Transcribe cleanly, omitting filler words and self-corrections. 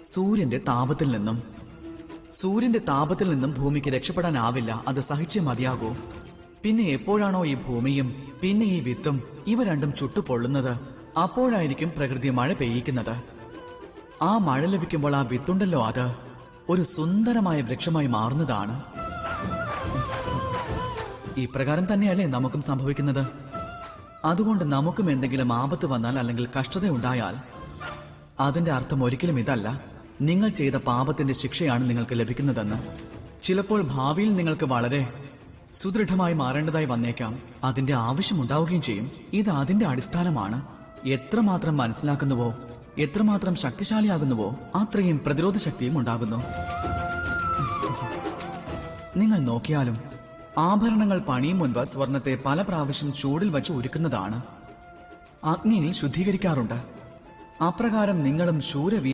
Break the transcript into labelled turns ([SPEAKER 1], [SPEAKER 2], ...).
[SPEAKER 1] സൂര്യന്റെ താപത്തിൽ നിന്നും. സൂര്യന്റെ താപത്തിൽ നിന്നും ഭൂമിക്ക് രക്ഷപ്പെടാനാവില്ല, അത് സഹിച്ചേ മതിയാകൂ. പിന്നെ എപ്പോഴാണോ ഈ ഭൂമിയും പിന്നെ ഈ വിത്തും ഇവ രണ്ടും ചുട്ടുപൊള്ളുന്നത്, അപ്പോഴായിരിക്കും പ്രകൃതി മഴ പെയ്യിക്കുന്നത്. ആ മഴ ലഭിക്കുമ്പോൾ ആ വിത്തുണ്ടല്ലോ, അത് ഒരു സുന്ദരമായ വൃക്ഷമായി മാറുന്നതാണ്. ഇപ്രകാരം തന്നെയല്ലേ നമുക്കും സംഭവിക്കുന്നത്? അതുകൊണ്ട് നമുക്കും എന്തെങ്കിലും ആപത്ത് വന്നാൽ അല്ലെങ്കിൽ കഷ്ടതയുണ്ടായാൽ അതിന്റെ അർത്ഥം ഒരിക്കലും ഇതല്ല, നിങ്ങൾ ചെയ്ത പാപത്തിന്റെ ശിക്ഷയാണ് നിങ്ങൾക്ക് ലഭിക്കുന്നതെന്ന്. ചിലപ്പോൾ ഭാവിയിൽ നിങ്ങൾക്ക് വളരെ സുദൃഢമായി മാറേണ്ടതായി വന്നേക്കാം, അതിന്റെ ആവശ്യമുണ്ടാവുകയും ചെയ്യും. ഇത് അതിന്റെ അടിസ്ഥാനമാണ്. എത്രമാത്രം മനസ്സിലാക്കുന്നുവോ, എത്രമാത്രം ശക്തിശാലിയാകുന്നുവോ, അത്രയും പ്രതിരോധ ശക്തിയും ഉണ്ടാകുന്നു. നിങ്ങൾ നോക്കിയാലും ആഭരണങ്ങൾ പണിയും മുൻപ് സ്വർണത്തെ പല പ്രാവശ്യം ചൂടിൽ വച്ച് ഉരുക്കുന്നതാണ്, അഗ്നിയിൽ ശുദ്ധീകരിക്കാറുണ്ട്. അപ്രകാരം നിങ്ങളും